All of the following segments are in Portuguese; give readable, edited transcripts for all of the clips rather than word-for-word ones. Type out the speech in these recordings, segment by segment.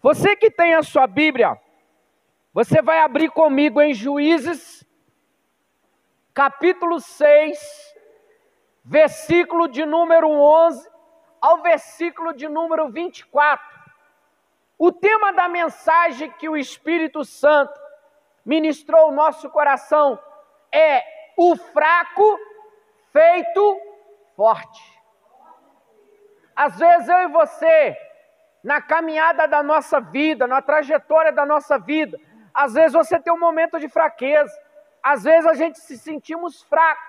Você que tem a sua Bíblia, você vai abrir comigo em Juízes, capítulo 6, versículo de número 11 ao versículo de número 24. O tema da mensagem que o Espírito Santo ministrou ao nosso coração é o fraco feito forte. Às vezes eu e você, na caminhada da nossa vida, na trajetória da nossa vida, às vezes você tem um momento de fraqueza, às vezes a gente se sentimos fracos.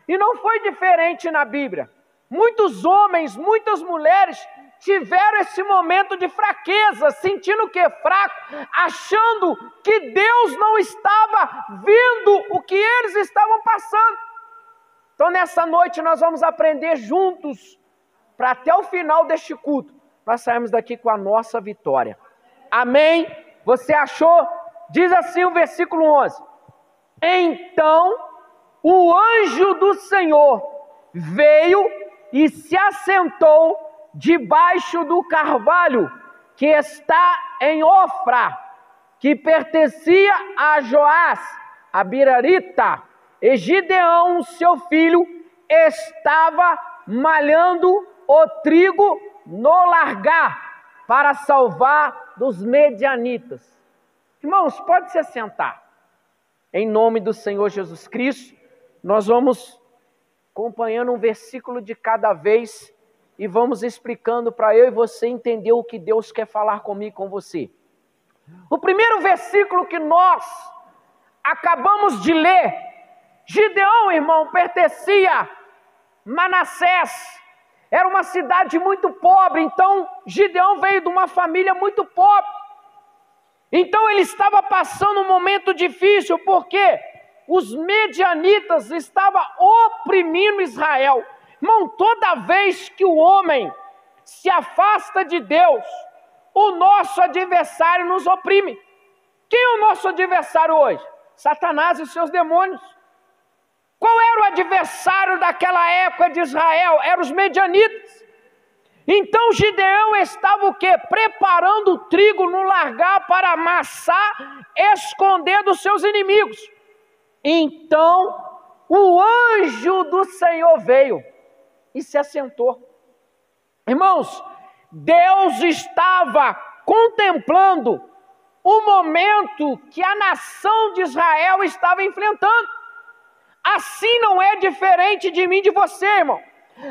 E não foi diferente na Bíblia. Muitos homens, muitas mulheres tiveram esse momento de fraqueza, sentindo que é fraco, achando que Deus não estava vendo o que eles estavam passando. Então nessa noite nós vamos aprender juntos, para até o final deste culto, nós sairmos daqui com a nossa vitória. Amém? Você achou? Diz assim o versículo 11. Então o anjo do Senhor veio e se assentou debaixo do carvalho que está em Ofra, que pertencia a Joás, a Birarita, e Gideão, seu filho, estava malhando o trigo no largar para salvar dos medianitas. Irmãos, pode se assentar. Em nome do Senhor Jesus Cristo, nós vamos acompanhando um versículo de cada vez e vamos explicando para eu e você entender o que Deus quer falar comigo e com você. O primeiro versículo que nós acabamos de ler, Gideão, irmão, pertencia a Manassés, era uma cidade muito pobre, então Gideão veio de uma família muito pobre. Então ele estava passando um momento difícil, porque os medianitas estavam oprimindo Israel. Irmão, toda vez que o homem se afasta de Deus, o nosso adversário nos oprime. Quem é o nosso adversário hoje? Satanás e seus demônios. Qual era o adversário daquela época de Israel? Eram os medianitas. Então Gideão estava o quê? Preparando o trigo no largar para amassar, esconder dos seus inimigos. Então o anjo do Senhor veio e se assentou. Irmãos, Deus estava contemplando o momento que a nação de Israel estava enfrentando. Assim não é diferente de mim e de você, irmão.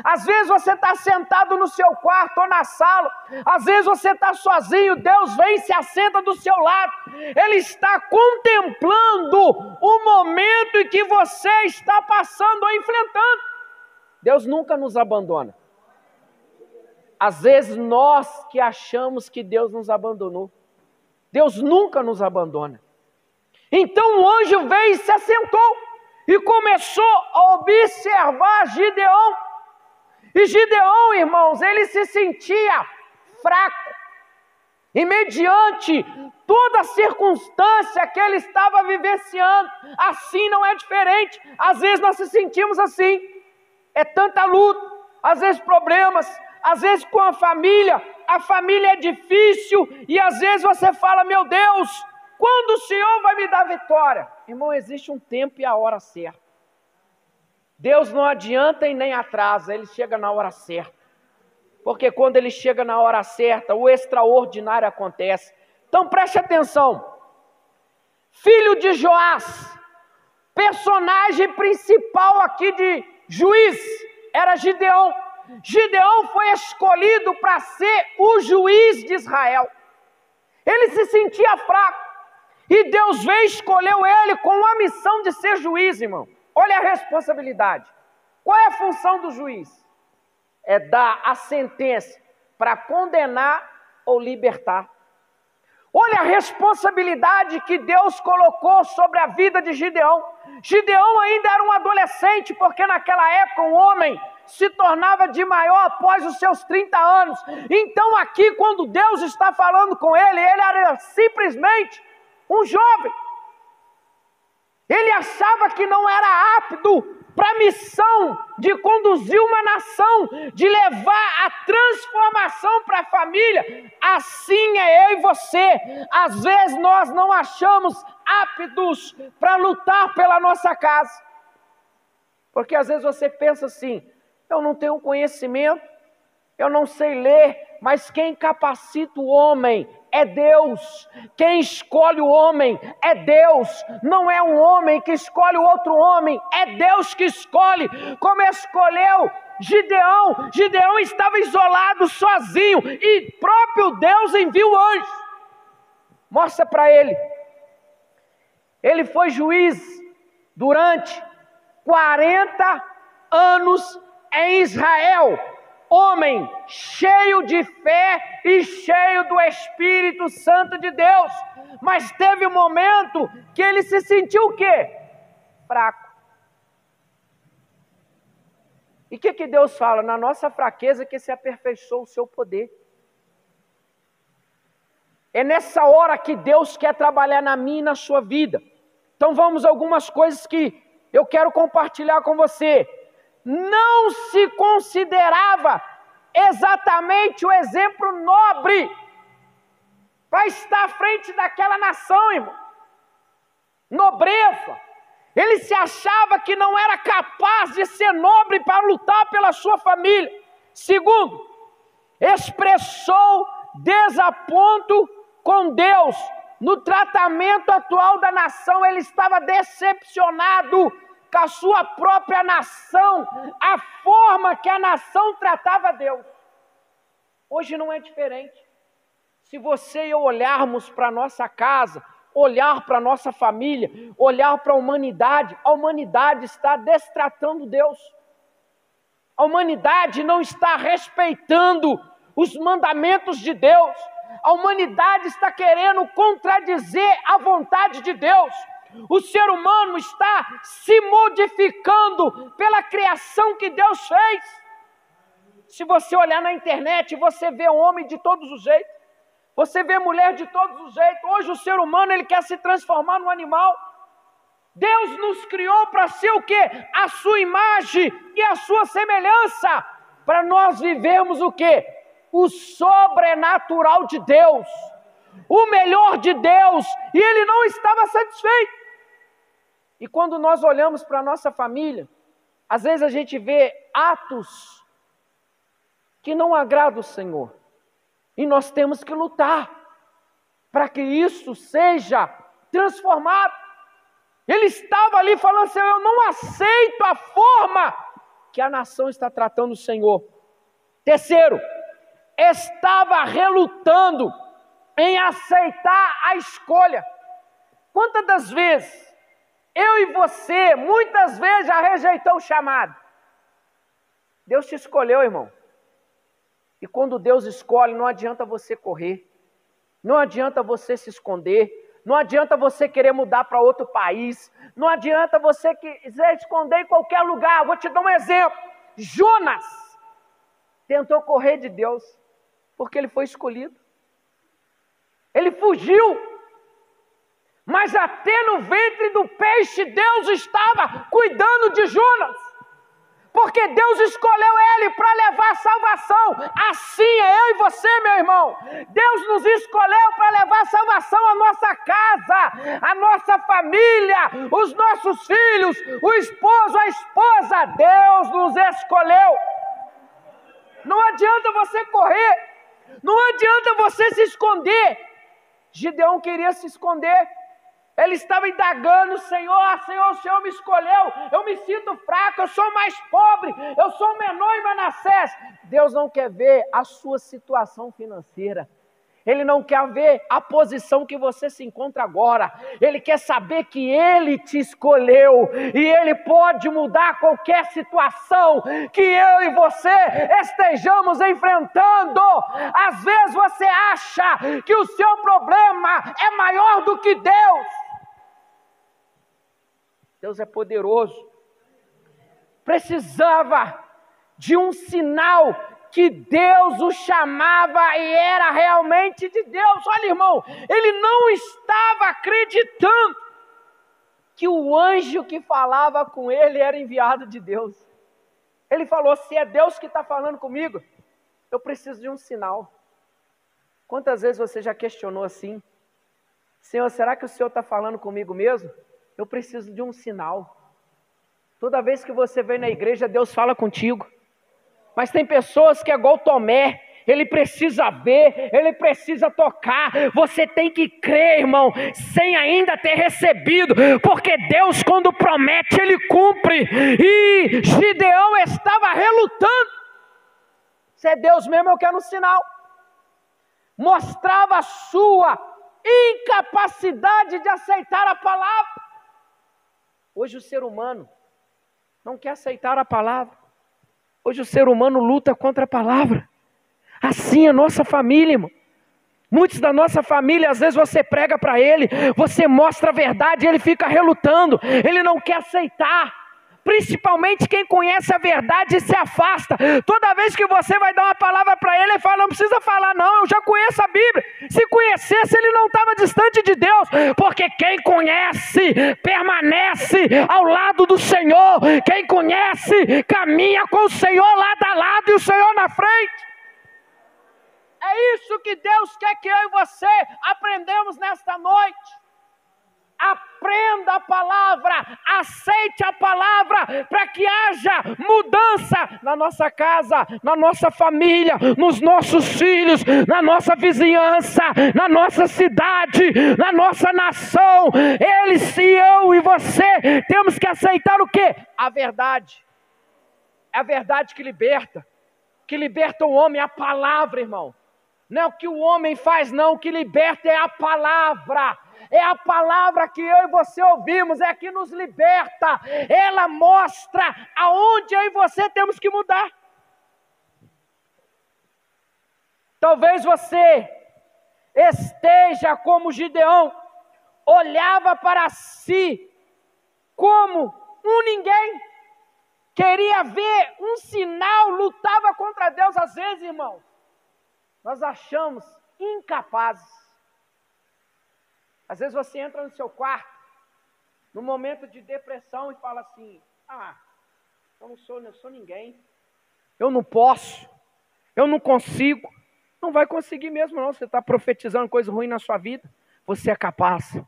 Às vezes você está sentado no seu quarto ou na sala, às vezes você está sozinho, Deus vem e se assenta do seu lado. Ele está contemplando o momento em que você está passando ou enfrentando. Deus nunca nos abandona. Às vezes nós que achamos que Deus nos abandonou. Deus nunca nos abandona. Então o anjo veio e se assentou e começou a observar Gideão. E Gideão, irmãos, ele se sentia fraco. E mediante toda a circunstância que ele estava vivenciando, assim não é diferente. Às vezes nós se sentimos assim. É tanta luta, às vezes problemas, às vezes com a família é difícil. E às vezes você fala, meu Deus, quando o Senhor vai me dar vitória? Irmão, existe um tempo e a hora certa. Deus não adianta e nem atrasa, Ele chega na hora certa. Porque quando Ele chega na hora certa, o extraordinário acontece. Então preste atenção. Filho de Joás, personagem principal aqui de Juiz, era Gideão. Gideão foi escolhido para ser o juiz de Israel. Ele se sentia fraco. E Deus veio e escolheu ele com a missão de ser juiz, irmão. Olha a responsabilidade. Qual é a função do juiz? É dar a sentença para condenar ou libertar. Olha a responsabilidade que Deus colocou sobre a vida de Gideão. Gideão ainda era um adolescente, porque naquela época um homem se tornava de maior após os seus 30 anos. Então aqui, quando Deus está falando com ele, ele era simplesmente um jovem. Ele achava que não era apto para a missão de conduzir uma nação, de levar a transformação para a família. Assim é eu e você. Às vezes nós não achamos aptos para lutar pela nossa casa. Porque às vezes você pensa assim: eu não tenho conhecimento, eu não sei ler, mas quem capacita o homem é Deus. Quem escolhe o homem é Deus. Não é um homem que escolhe o outro homem, é Deus que escolhe. Como escolheu Gideão. Gideão estava isolado, sozinho, e próprio Deus envia o anjo. Mostra para ele. Ele foi juiz durante 40 anos em Israel. Homem cheio de fé e cheio do Espírito Santo de Deus. Mas teve um momento que ele se sentiu o quê? Fraco. E o que Deus fala? Na nossa fraqueza que se aperfeiçoa o seu poder. É nessa hora que Deus quer trabalhar na minha e na sua vida. Então vamos a algumas coisas que eu quero compartilhar com você. Não se considerava exatamente o exemplo nobre para estar à frente daquela nação, irmão. Nobreza. Ele se achava que não era capaz de ser nobre para lutar pela sua família. Segundo, expressou desaponto com Deus. No tratamento atual da nação, ele estava decepcionado com a sua própria nação, a forma que a nação tratava Deus. Hoje não é diferente. Se você e eu olharmos para a nossa casa, olhar para a nossa família, olhar para a humanidade está destratando Deus. A humanidade não está respeitando os mandamentos de Deus. A humanidade está querendo contradizer a vontade de Deus. O ser humano está se modificando pela criação que Deus fez. Se você olhar na internet, você vê homem de todos os jeitos. Você vê mulher de todos os jeitos. Hoje o ser humano ele quer se transformar num animal. Deus nos criou para ser o quê? A sua imagem e a sua semelhança. Para nós vivermos o quê? O sobrenatural de Deus. O melhor de Deus. E ele não estava satisfeito. E quando nós olhamos para a nossa família, às vezes a gente vê atos que não agradam o Senhor. E nós temos que lutar para que isso seja transformado. Ele estava ali falando assim: eu não aceito a forma que a nação está tratando o Senhor. Terceiro, estava relutando em aceitar a escolha. Quantas das vezes eu e você, muitas vezes já rejeitou o chamado? Deus te escolheu, irmão. E quando Deus escolhe, não adianta você correr. Não adianta você se esconder. Não adianta você querer mudar para outro país. Não adianta você quiser esconder em qualquer lugar. Vou te dar um exemplo. Jonas tentou correr de Deus porque ele foi escolhido. Ele fugiu. Mas até no ventre do peixe Deus estava cuidando de Jonas. Porque Deus escolheu ele para levar a salvação. Assim é eu e você, meu irmão. Deus nos escolheu para levar a salvação à nossa casa, à nossa família, os nossos filhos, o esposo, a esposa. Deus nos escolheu. Não adianta você correr. Não adianta você se esconder. Gideão queria se esconder. Ele estava indagando: Senhor, o Senhor me escolheu, eu me sinto fraco, eu sou mais pobre, eu sou o menor em Manassés. Deus não quer ver a sua situação financeira. Ele não quer ver a posição que você se encontra agora. Ele quer saber que Ele te escolheu e Ele pode mudar qualquer situação que eu e você estejamos enfrentando. Às vezes você acha que o seu problema é maior do que Deus. Deus é poderoso. Precisava de um sinal que Deus o chamava e era realmente de Deus. Olha, irmão, ele não estava acreditando. que o anjo que falava com ele era enviado de Deus. Ele falou: se é Deus que está falando comigo, eu preciso de um sinal. Quantas vezes você já questionou assim? Senhor, será que o Senhor está falando comigo mesmo? Eu preciso de um sinal. Toda vez que você vem na igreja, Deus fala contigo. Mas tem pessoas que é igual Tomé, ele precisa ver, ele precisa tocar. Você tem que crer, irmão, sem ainda ter recebido, porque Deus, quando promete, Ele cumpre. E Gideão estava relutando. Se é Deus mesmo, eu quero um sinal. Mostrava a sua incapacidade de aceitar a palavra. Hoje o ser humano não quer aceitar a palavra. Hoje o ser humano luta contra a palavra. Assim é a nossa família, irmão. Muitos da nossa família, às vezes você prega para ele, você mostra a verdade, ele fica relutando, ele não quer aceitar. Principalmente quem conhece a verdade se afasta. Toda vez que você vai dar uma palavra para ele, ele fala: não precisa falar não, eu já conheço a Bíblia. Se conhecesse, ele não estava distante de Deus, porque quem conhece, permanece ao lado do Senhor. Quem conhece, caminha com o Senhor lado a lado e o Senhor na frente. É isso que Deus quer que eu e você aprendamos nesta noite. Aprenda a palavra, aceite a palavra, para que haja mudança na nossa casa, na nossa família, nos nossos filhos, na nossa vizinhança, na nossa cidade, na nossa nação. Eles, eu e você, temos que aceitar o quê? A verdade. É a verdade que liberta o homem, a palavra, irmão. Não é o que o homem faz, não. O que liberta é a palavra. É a palavra que eu e você ouvimos, é a que nos liberta. Ela mostra aonde eu e você temos que mudar. Talvez você esteja como Gideão, olhava para si como um ninguém, queria ver um sinal, lutava contra Deus. Às vezes, irmão, nós achamos incapazes. Às vezes você entra no seu quarto, no momento de depressão, e fala assim: eu não sou ninguém, eu não posso, eu não consigo. Não vai conseguir mesmo não, você está profetizando coisa ruim na sua vida. Você é capaz.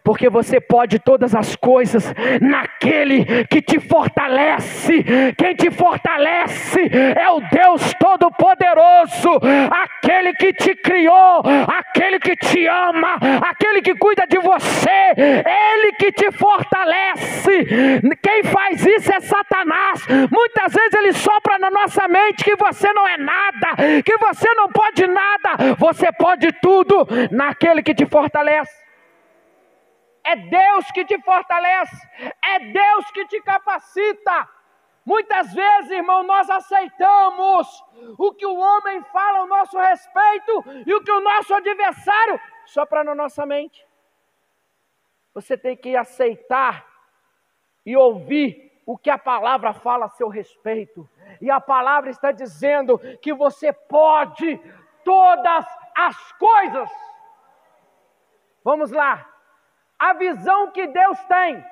Porque você pode todas as coisas naquele que te fortalece. Quem te fortalece é o Deus Todo-Poderoso, aquele que te criou, aquele que te ama, aquele que cuida de você, Ele que te fortalece. Quem faz isso é Satanás. Muitas vezes ele sopra na nossa mente que você não é nada, que você não pode nada. Você pode tudo naquele que te fortalece. É Deus que te fortalece, é Deus que te capacita. Muitas vezes, irmão, nós aceitamos o que o homem fala ao nosso respeito e o que o nosso adversário sopra na nossa mente. Você tem que aceitar e ouvir o que a palavra fala a seu respeito. E a palavra está dizendo que você pode todas as coisas. Vamos lá. A visão que Deus tem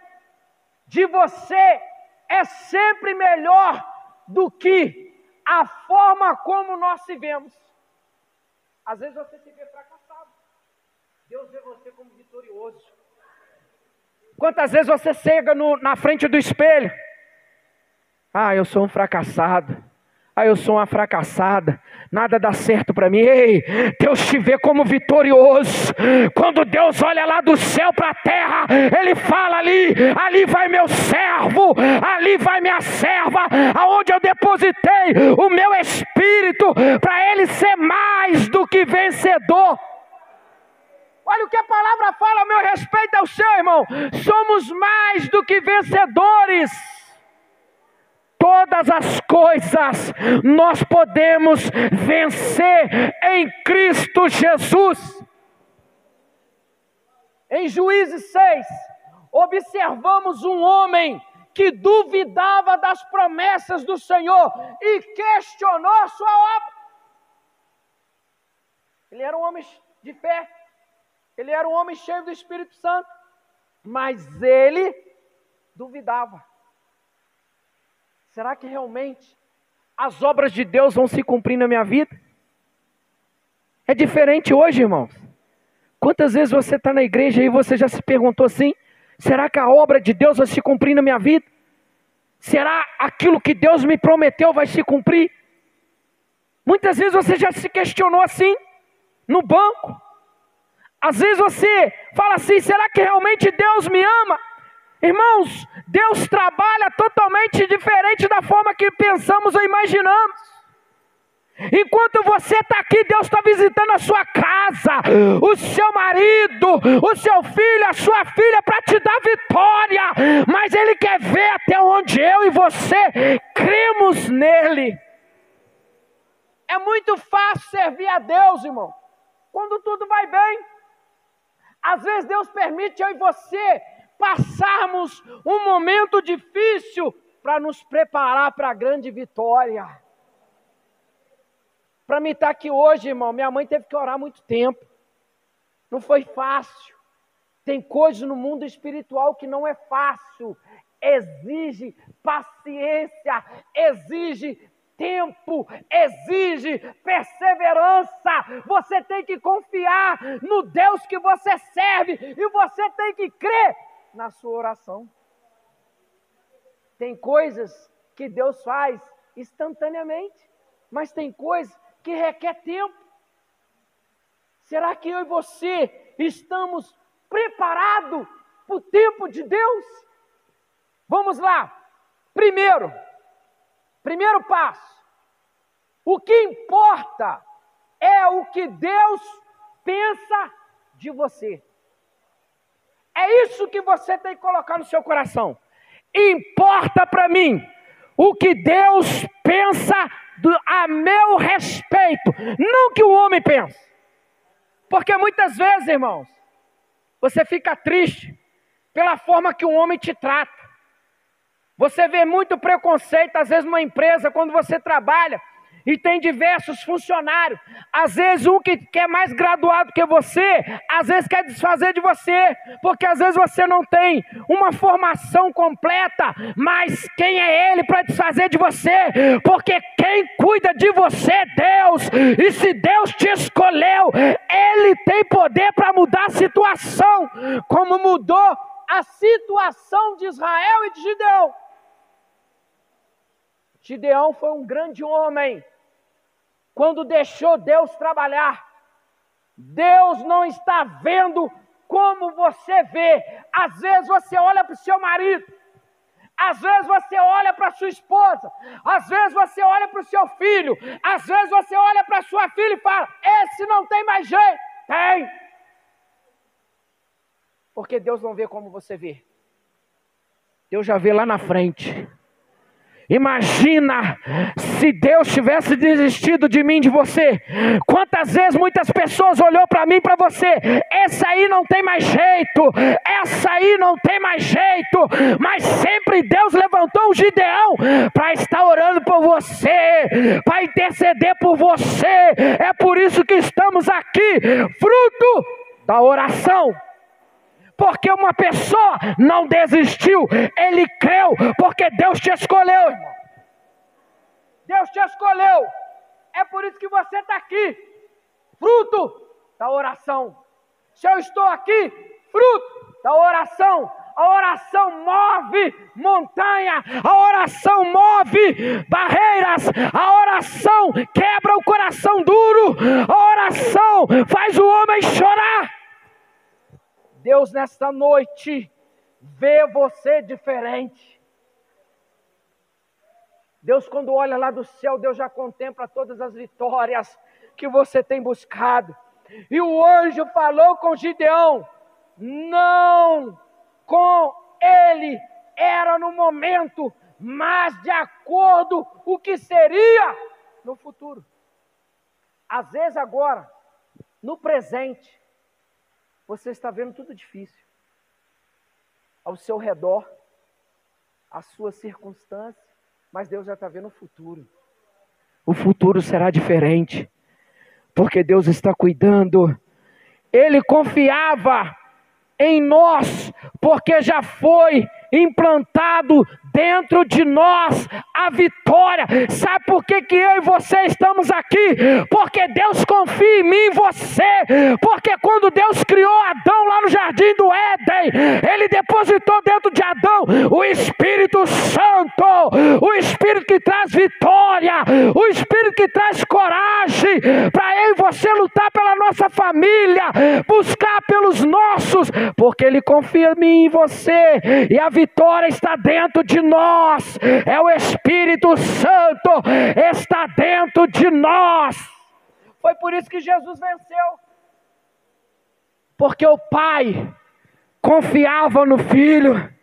de você é sempre melhor do que a forma como nós se vemos. Às vezes você se vê fracassado, Deus vê você como vitorioso. Quantas vezes você chega na frente do espelho: eu sou um fracassado, eu sou uma fracassada, nada dá certo para mim. Ei, Deus te vê como vitorioso. Quando Deus olha lá do céu para a terra, Ele fala: ali vai meu servo, ali vai minha serva, aonde eu depositei o meu espírito, para ele ser mais do que vencedor. Olha o que a palavra fala a meu respeito ao seu, irmão. Somos mais do que vencedores. Todas as coisas nós podemos vencer em Cristo Jesus. Em Juízes 6, observamos um homem que duvidava das promessas do Senhor e questionou a sua obra. Ele era um homem de fé, ele era um homem cheio do Espírito Santo, mas ele duvidava. Será que realmente as obras de Deus vão se cumprir na minha vida? É diferente hoje, irmãos. Quantas vezes você está na igreja e você já se perguntou assim: será que a obra de Deus vai se cumprir na minha vida? Será aquilo que Deus me prometeu vai se cumprir? Muitas vezes você já se questionou assim, no banco. Às vezes você fala assim: será que realmente Deus me ama? Irmãos, Deus trabalha totalmente diferente da forma que pensamos ou imaginamos. Enquanto você está aqui, Deus está visitando a sua casa, o seu marido, o seu filho, a sua filha, para te dar vitória. Mas Ele quer ver até onde eu e você cremos nele. É muito fácil servir a Deus, irmão, quando tudo vai bem. Às vezes Deus permite eu e você passarmos um momento difícil para nos preparar para a grande vitória. Para mim estar aqui hoje, irmão, minha mãe teve que orar muito tempo. Não foi fácil. Tem coisas no mundo espiritual que não é fácil. Exige paciência, exige tempo, exige perseverança. Você tem que confiar no Deus que você serve e você tem que crer na sua oração. Tem coisas que Deus faz instantaneamente, mas tem coisas que requer tempo. Será que eu e você estamos preparados para o tempo de Deus? Vamos lá. Primeiro passo. O que importa é o que Deus pensa de você. É isso que você tem que colocar no seu coração. Importa para mim o que Deus pensa a meu respeito, não que o homem pensa. Porque muitas vezes, irmãos, você fica triste pela forma que o homem te trata. Você vê muito preconceito, às vezes, numa empresa, quando você trabalha e tem diversos funcionários. Às vezes, um que é mais graduado que você, às vezes quer desfazer de você, porque às vezes você não tem uma formação completa, mas quem é ele para desfazer de você? Porque quem cuida de você é Deus, e se Deus te escolheu, Ele tem poder para mudar a situação, como mudou a situação de Israel e de Gideão. Gideão foi um grande homem quando deixou Deus trabalhar. Deus não está vendo como você vê. Às vezes você olha para o seu marido, às vezes você olha para a sua esposa, às vezes você olha para o seu filho, às vezes você olha para a sua filha e fala: esse não tem mais jeito. Tem. Porque Deus não vê como você vê. Deus já vê lá na frente. Imagina se Deus tivesse desistido de mim, de você. Quantas vezes muitas pessoas olhou para mim, para você: essa aí não tem mais jeito, essa aí não tem mais jeito. Mas sempre Deus levantou um Gideão para estar orando por você, para interceder por você. É por isso que estamos aqui, fruto da oração. Porque uma pessoa não desistiu, ele creu, porque Deus te escolheu, irmão. Deus te escolheu. É por isso que você está aqui, fruto da oração. Se eu estou aqui, fruto da oração. A oração move montanha, a oração move barreiras, a oração quebra o coração duro, a oração faz o homem chorar. Deus nesta noite vê você diferente. Deus, quando olha lá do céu, Deus já contempla todas as vitórias que você tem buscado. E o anjo falou com Gideão, não com ele, era no momento, mas de acordo com o que seria no futuro. Às vezes agora, no presente, você está vendo tudo difícil. Ao seu redor, as suas circunstâncias, mas Deus já está vendo o futuro. O futuro será diferente, porque Deus está cuidando. Ele confiava em nós, porque já foi implantado dentro de nós a vitória. Sabe por que eu e você estamos aqui? Porque Deus confia em mim e você. Porque quando Deus criou Adão lá no jardim do Éden, Ele depositou dentro de Adão o Espírito Santo, o Espírito que traz vitória, o Espírito que traz coragem para eu e você lutar pela nossa família, buscar pelos nossos, porque Ele confia em mim e você, e a vitória está dentro de nós. É o Espírito Santo está dentro de nós. Foi por isso que Jesus venceu, porque o Pai confiava no Filho.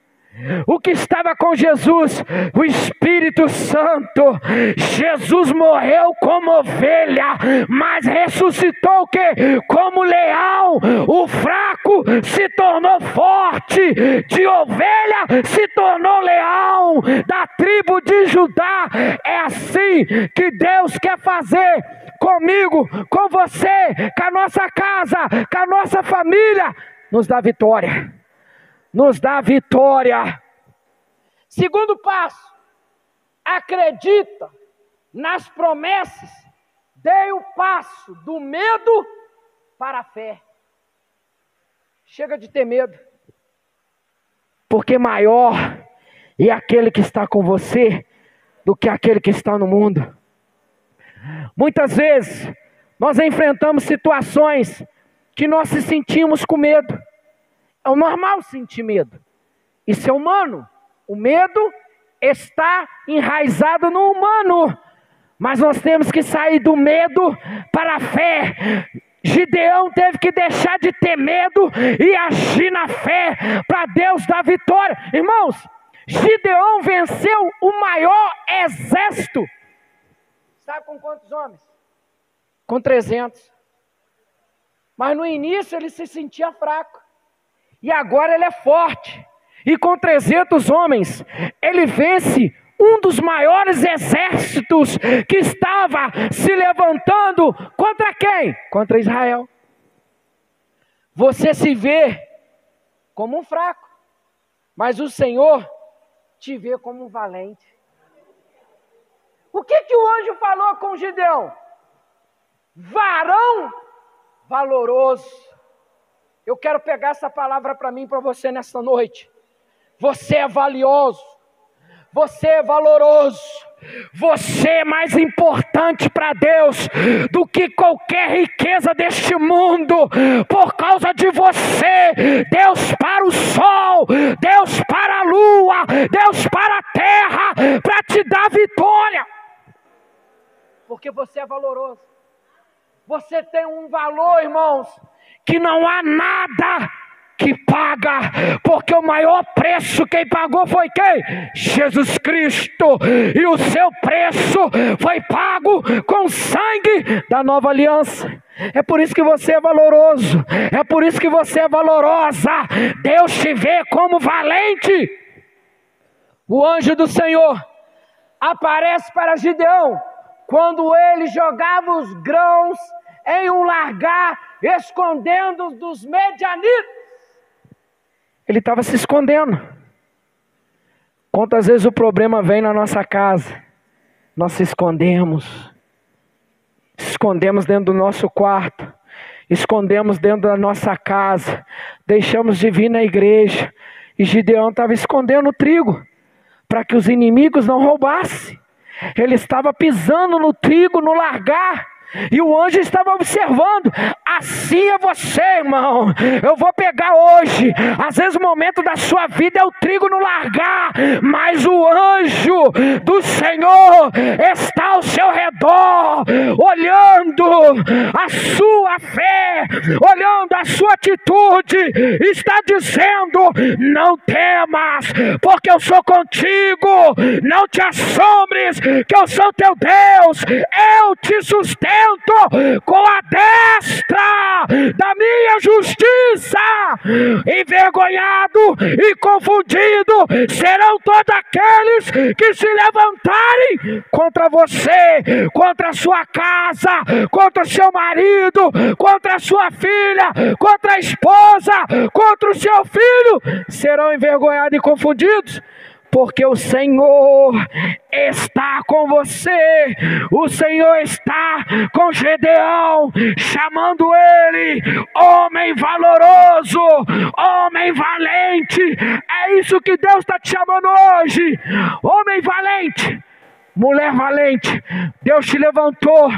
O que estava com Jesus? O Espírito Santo. Jesus morreu como ovelha, mas ressuscitou o quê? Como leão. O fraco se tornou forte, de ovelha se tornou leão, da tribo de Judá. É assim que Deus quer fazer comigo, com você, com a nossa casa, com a nossa família. Nos dá vitória. Nos dá vitória. Segundo passo, acredita nas promessas. Dê o passo do medo para a fé. Chega de ter medo, porque maior é aquele que está com você do que aquele que está no mundo. Muitas vezes nós enfrentamos situações que nós se sentimos com medo. É o normal sentir medo. Isso é humano. O medo está enraizado no humano. Mas nós temos que sair do medo para a fé. Gideão teve que deixar de ter medo e agir na fé para Deus dar vitória. Irmãos, Gideão venceu o maior exército. Sabe com quantos homens? Com 300. Mas no início ele se sentia fraco. E agora ele é forte. E com 300 homens, ele vence um dos maiores exércitos que estava se levantando contra quem? Contra Israel. Você se vê como um fraco, mas o Senhor te vê como um valente. O que o anjo falou com Gideão? Varão valoroso. Eu quero pegar essa palavra para mim e para você nesta noite. Você é valioso. Você é valoroso. Você é mais importante para Deus do que qualquer riqueza deste mundo. Por causa de você, Deus para o sol, Deus para a lua, Deus para a terra, para te dar vitória. Porque você é valoroso. Você tem um valor, irmãos, que não há nada que paga, porque o maior preço quem pagou foi quem? Jesus Cristo, e o seu preço foi pago com sangue da nova aliança. É por isso que você é valoroso, é por isso que você é valorosa. Deus te vê como valente. O anjo do Senhor aparece para Gideão quando ele jogava os grãos em um largar, escondendo dos medianitas. Ele estava se escondendo. Quantas vezes o problema vem na nossa casa, nós se escondemos. Escondemos dentro do nosso quarto, escondemos dentro da nossa casa, deixamos de vir na igreja. E Gideão estava escondendo o trigo, para que os inimigos não roubassem. Ele estava pisando no trigo, no largar. E o anjo estava observando. Assim é você, irmão. Eu vou pegar hoje. Às vezes o momento da sua vida é o trigo no largar, mas o anjo do Senhor está ao seu redor, olhando a sua fé, olhando a sua atitude. Está dizendo: não temas, porque eu sou contigo. Não te assombres, que eu sou teu Deus. Eu te sustento com a destra da minha justiça. Envergonhado e confundido serão todos aqueles que se levantarem contra você, contra a sua casa, contra o seu marido, contra a sua filha, contra a esposa, contra o seu filho, serão envergonhados e confundidos. Porque o Senhor está com você, o Senhor está com Gedeão, chamando ele, homem valoroso, homem valente. É isso que Deus está te chamando hoje, homem valente. Mulher valente, Deus te levantou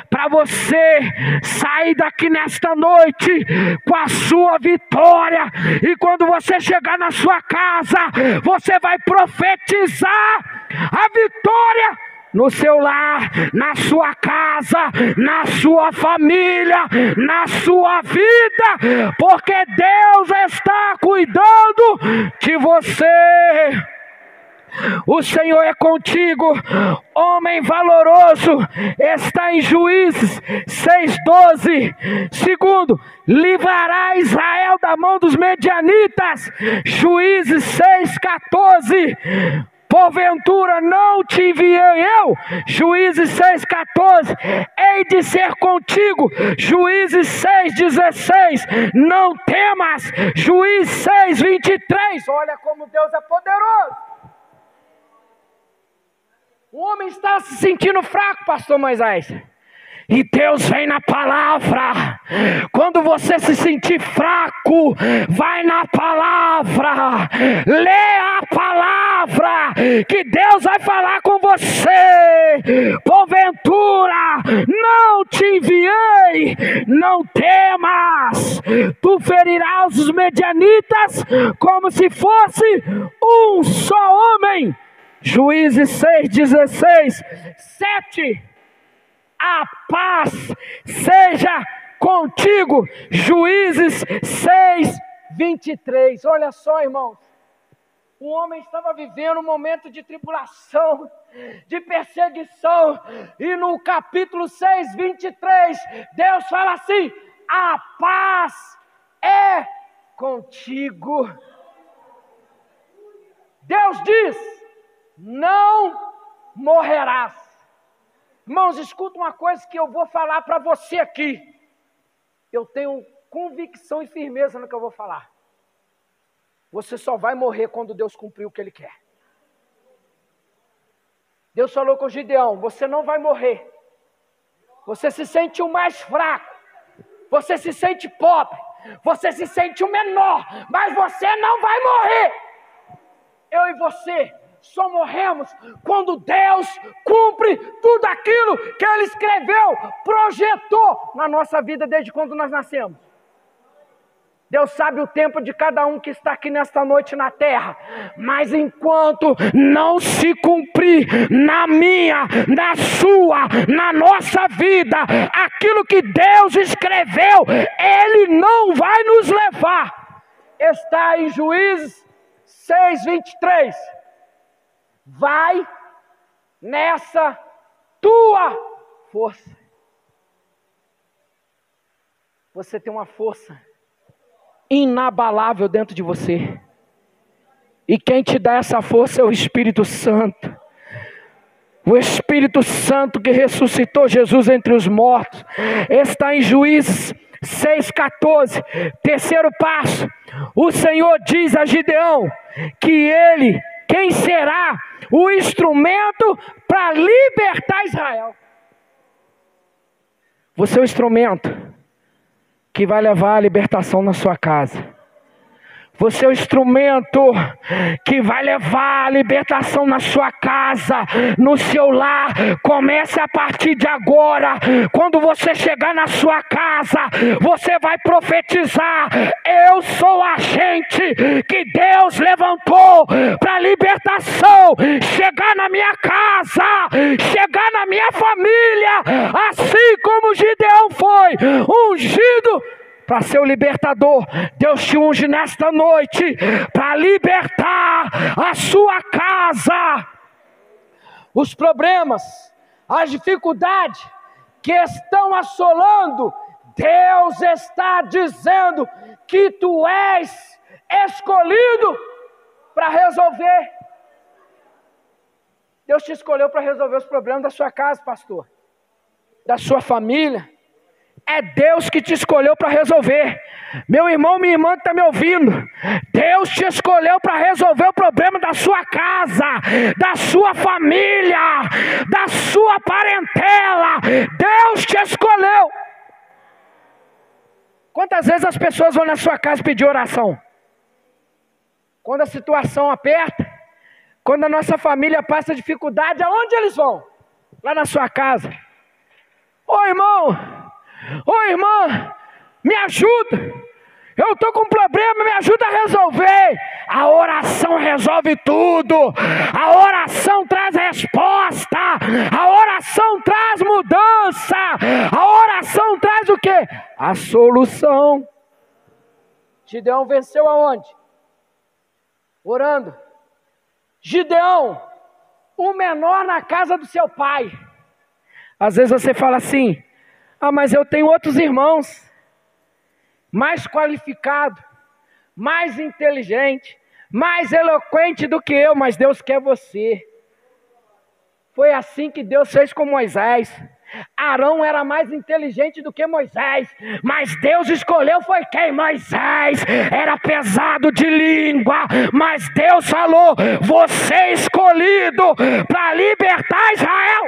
para você sair daqui nesta noite com a sua vitória. E quando você chegar na sua casa, você vai profetizar a vitória no seu lar, na sua casa, na sua família, na sua vida, porque Deus está cuidando de você. O Senhor é contigo, homem valoroso. Está em Juízes 6:12. Segundo, livrará Israel da mão dos medianitas. Juízes 6:14. Porventura não te enviei eu? Juízes 6:14. Hei de ser contigo. Juízes 6:16. Não temas. Juízes 6:23. Olha como Deus é poderoso. O homem está se sentindo fraco, pastor Moisés. E Deus vem na palavra. Quando você se sentir fraco, vai na palavra. Lê a palavra, que Deus vai falar com você. Porventura, não te enviei, não temas. Tu ferirás os medianitas como se fosse um só homem. Juízes 6:16. 7. A paz seja contigo. Juízes 6:23. Olha só, irmãos. O homem estava vivendo um momento de tribulação, de perseguição. E no capítulo 6:23, Deus fala assim: a paz é contigo. Deus diz: não morrerás. Irmãos, escuta uma coisa que eu vou falar para você aqui. Eu tenho convicção e firmeza no que eu vou falar. Você só vai morrer quando Deus cumprir o que Ele quer. Deus falou com Gideão: você não vai morrer. Você se sente o mais fraco. Você se sente pobre. Você se sente o menor. Mas você não vai morrer. Eu e você só morremos quando Deus cumpre tudo aquilo que Ele escreveu, projetou na nossa vida desde quando nós nascemos. Deus sabe o tempo de cada um que está aqui nesta noite na terra. Mas enquanto não se cumprir na minha, na sua, na nossa vida, aquilo que Deus escreveu, Ele não vai nos levar. Está em Juízes 6:23. Vai nessa tua força. Você tem uma força inabalável dentro de você. E quem te dá essa força é o Espírito Santo. O Espírito Santo que ressuscitou Jesus entre os mortos. Está em Juízes 6:14. Terceiro passo. O Senhor diz a Gideão que quem será o instrumento para libertar Israel. Você é o instrumento que vai levar a libertação na sua casa. Você é o instrumento que vai levar a libertação na sua casa, no seu lar. Comece a partir de agora. Quando você chegar na sua casa, você vai profetizar: eu sou agente que Deus levantou para libertação. Chegar na minha casa, chegar na minha família, assim como Gideão foi ungido para ser o libertador. Deus te unge nesta noite para libertar a sua casa. Os problemas, as dificuldades que estão assolando, Deus está dizendo que tu és escolhido para resolver. Deus te escolheu para resolver os problemas da sua casa, pastor, da sua família. É Deus que te escolheu para resolver. Meu irmão, minha irmã que está me ouvindo, Deus te escolheu para resolver o problema da sua casa, da sua família, da sua parentela. Deus te escolheu. Quantas vezes as pessoas vão na sua casa pedir oração? Quando a situação aperta, quando a nossa família passa dificuldade, aonde eles vão? Lá na sua casa. Ô irmão, ô irmã, me ajuda, eu estou com um problema, me ajuda a resolver. A oração resolve tudo, a oração traz resposta, a oração traz mudança, a oração traz o quê? A solução. Gideão venceu aonde? Orando. Gideão, o menor na casa do seu pai. Às vezes você fala assim: mas eu tenho outros irmãos, mais qualificado, mais inteligente, mais eloquente do que eu, mas Deus quer você. Foi assim que Deus fez com Moisés. Arão era mais inteligente do que Moisés, mas Deus escolheu foi quem? Moisés. Era pesado de língua, mas Deus falou: você é escolhido para libertar Israel.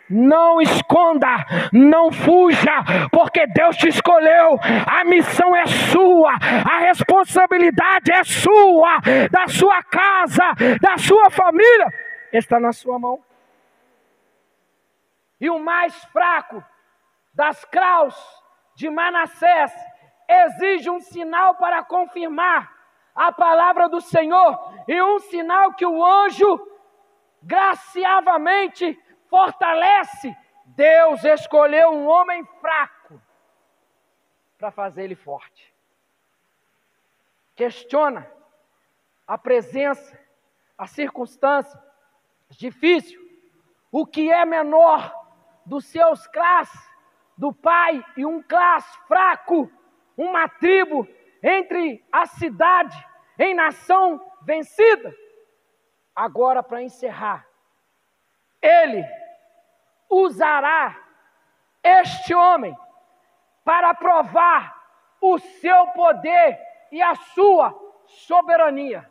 Não esconda, não fuja, porque Deus te escolheu. A missão é sua, a responsabilidade é sua, da sua casa, da sua família, está na sua mão. E o mais fraco das crãos de Manassés exige um sinal para confirmar a palavra do Senhor, e um sinal que o anjo graciosamente fortalece. Deus escolheu um homem fraco para fazer ele forte. Questiona a presença, a circunstância difícil, o que é menor dos seus clãs, do pai e um clã fraco, uma tribo entre a cidade em nação vencida. Agora, para encerrar, ele usará este homem para provar o seu poder e a sua soberania.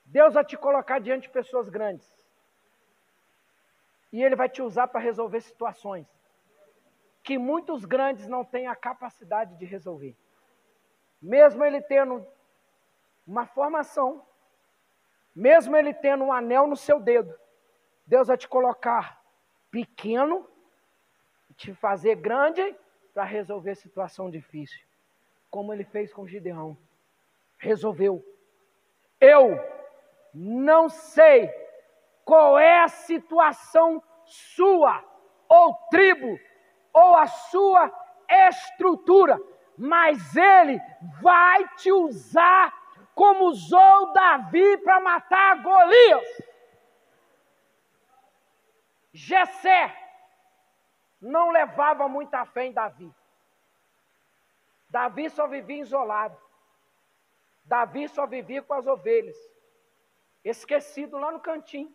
Deus vai te colocar diante de pessoas grandes, e Ele vai te usar para resolver situações que muitos grandes não têm a capacidade de resolver. Mesmo ele tendo uma formação, mesmo ele tendo um anel no seu dedo, Deus vai te colocar pequeno, te fazer grande para resolver situação difícil. Como ele fez com Gideão. Resolveu. Eu não sei qual é a situação sua, ou tribo, ou a sua estrutura, mas ele vai te usar como usou Davi para matar Golias. Jessé não levava muita fé em Davi. Davi só vivia isolado. Davi só vivia com as ovelhas, esquecido lá no cantinho,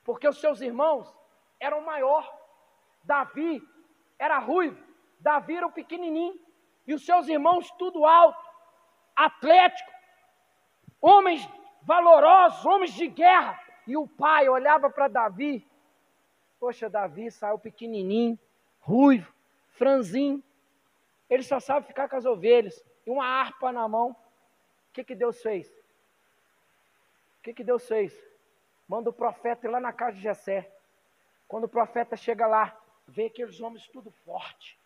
porque os seus irmãos eram maior. Davi era ruivo, Davi era o pequenininho, e os seus irmãos tudo alto, atlético, homens valorosos, homens de guerra. E o pai olhava para Davi: poxa, Davi saiu pequenininho, ruivo, franzinho, ele só sabe ficar com as ovelhas, e uma harpa na mão. O que Deus fez? O que Deus fez? Manda o profeta ir lá na casa de Jessé. Quando o profeta chega lá, vê aqueles homens tudo forte,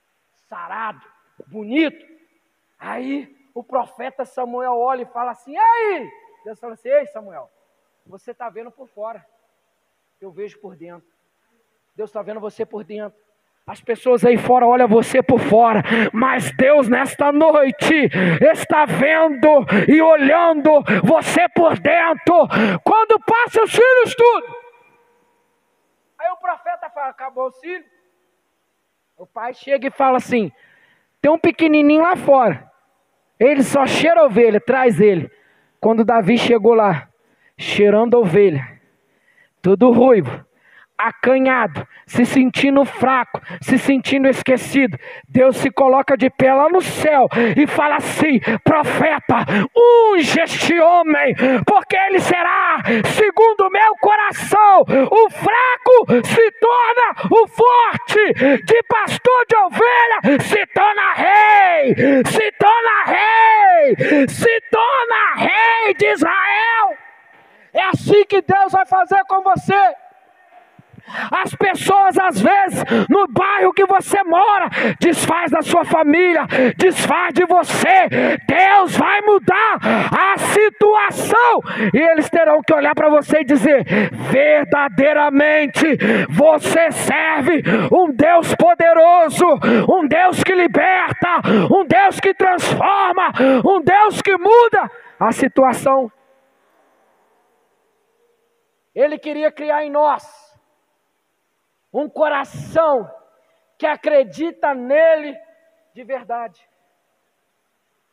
sarado, bonito. Aí o profeta Samuel olha e fala assim: e aí? Deus fala assim: ei Samuel, você está vendo por fora, eu vejo por dentro. Deus está vendo você por dentro. As pessoas aí fora olham você por fora, mas Deus nesta noite está vendo e olhando você por dentro. Quando passa os filhos tudo, aí o profeta fala: acabou os filhos. O pai chega e fala assim: tem um pequenininho lá fora, ele só cheira a ovelha, traz ele. Quando Davi chegou lá, cheirando a ovelha, todo ruivo, acanhado, se sentindo fraco, se sentindo esquecido, Deus se coloca de pé lá no céu e fala assim: profeta, unge este homem, porque ele será segundo o meu coração. O fraco se torna o forte, de pastor de ovelha se torna rei, se torna rei, se torna rei de Israel. É assim que Deus vai fazer com você. As pessoas às vezes no bairro que você mora desfaz da sua família, desfaz de você. Deus vai mudar a situação e eles terão que olhar para você e dizer: verdadeiramente você serve um Deus poderoso, um Deus que liberta, um Deus que transforma, um Deus que muda a situação. Ele queria criar em nós um coração que acredita nele de verdade.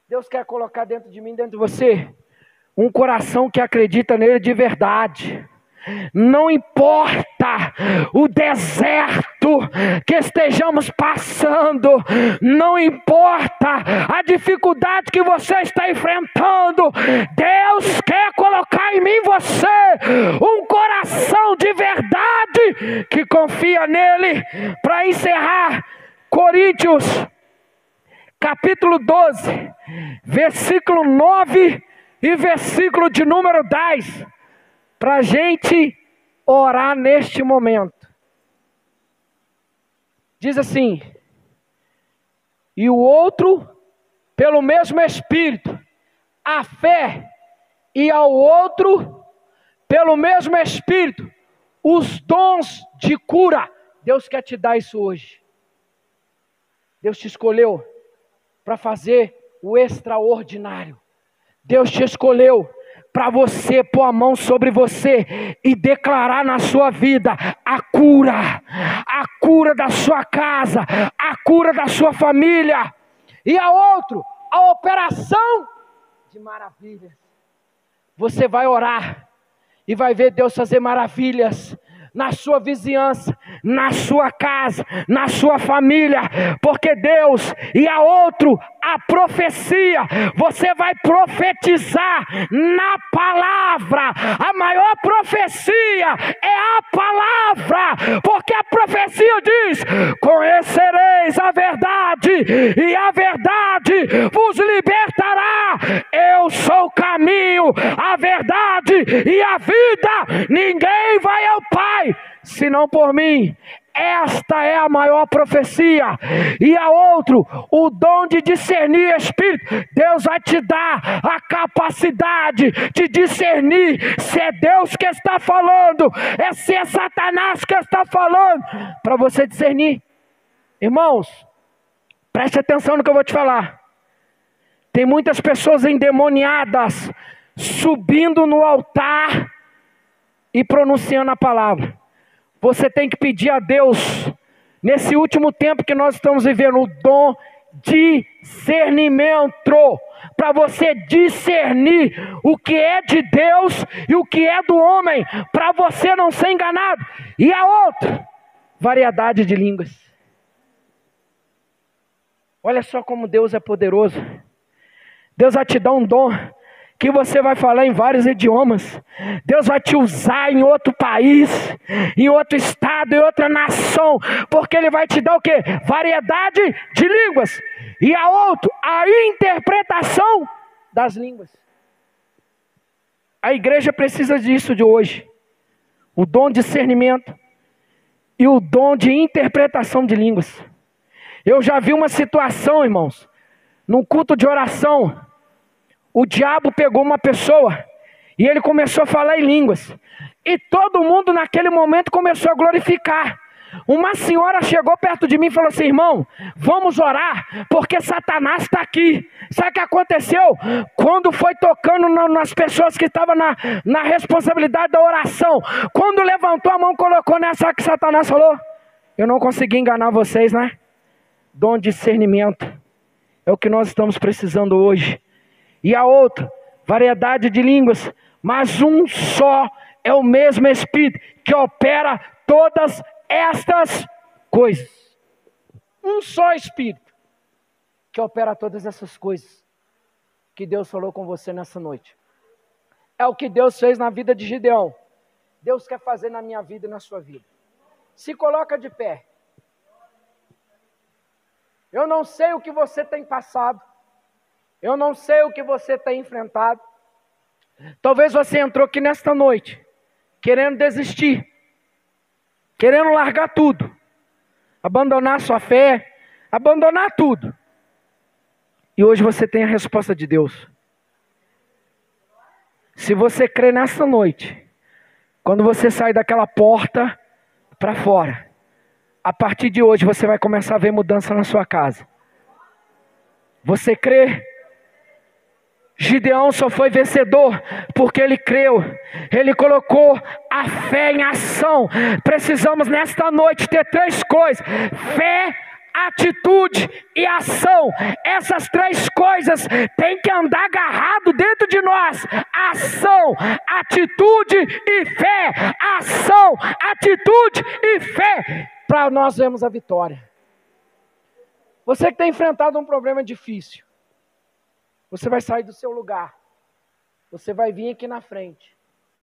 Deus quer colocar dentro de mim, dentro de você, um coração que acredita nele de verdade. Não importa o deserto que estejamos passando, não importa a dificuldade que você está enfrentando, Deus quer colocar em mim e você um coração de verdade que confia nele. Para encerrar, Coríntios capítulo 12, versículo 9 e versículo de número 10. Para a gente orar neste momento. Diz assim: e o outro pelo mesmo Espírito, a fé, e ao outro pelo mesmo Espírito, os dons de cura. Deus quer te dar isso hoje. Deus te escolheu para fazer o extraordinário. Deus te escolheu para você pôr a mão sobre você e declarar na sua vida a cura da sua casa, a cura da sua família. E a outro, a operação de maravilhas. Você vai orar e vai ver Deus fazer maravilhas na sua vizinhança, na sua casa, na sua família, porque Deus, e a outro, a profecia. Você vai profetizar na palavra. A maior profecia é a palavra, porque a profecia diz: conhecereis a verdade e a verdade vos libertará. Eu sou o caminho, a verdade e a vida. Ninguém vai ao Pai senão por mim. Esta é a maior profecia. E a outro, o dom de discernir espírito. Deus vai te dar a capacidade de discernir se é Deus que está falando, se é Satanás que está falando, para você discernir. Irmãos, preste atenção no que eu vou te falar. Tem muitas pessoas endemoniadas subindo no altar e pronunciando a palavra. Você tem que pedir a Deus, nesse último tempo que nós estamos vivendo, o dom de discernimento, para você discernir o que é de Deus e o que é do homem, para você não ser enganado. E a outra, variedade de línguas. Olha só como Deus é poderoso. Deus vai te dar um dom que você vai falar em vários idiomas. Deus vai te usar em outro país, em outro estado, em outra nação, porque Ele vai te dar o quê? Variedade de línguas. E a outro, a interpretação das línguas. A igreja precisa disso de hoje. O dom de discernimento e o dom de interpretação de línguas. Eu já vi uma situação, irmãos, num culto de oração. O diabo pegou uma pessoa e ele começou a falar em línguas. E todo mundo naquele momento começou a glorificar. Uma senhora chegou perto de mim e falou assim: irmão, vamos orar, porque Satanás está aqui. Sabe o que aconteceu? Quando foi tocando nas pessoas que estavam na responsabilidade da oração, quando levantou a mão, colocou nessa, sabe que Satanás falou? Eu não consegui enganar vocês, né? Dom de discernimento é o que nós estamos precisando hoje. E a outra, variedade de línguas, mas um só é o mesmo Espírito que opera todas estas coisas. Um só Espírito que opera todas essas coisas que Deus falou com você nessa noite. É o que Deus fez na vida de Gideão. Deus quer fazer na minha vida e na sua vida. Se coloca de pé. Eu não sei o que você tem passado. Eu não sei o que você tem enfrentado. Talvez você entrou aqui nesta noite querendo desistir, querendo largar tudo, abandonar sua fé, abandonar tudo. E hoje você tem a resposta de Deus. Se você crê nessa noite, quando você sai daquela porta para fora, a partir de hoje você vai começar a ver mudança na sua casa. Você crê? Gideão só foi vencedor porque ele creu, ele colocou a fé em ação. Precisamos nesta noite ter 3 coisas: fé, atitude e ação. Essas 3 coisas têm que andar agarrado dentro de nós. Ação, atitude e fé. Ação, atitude e fé, para nós vermos a vitória. Você que tem enfrentado um problema difícil, você vai sair do seu lugar. Você vai vir aqui na frente.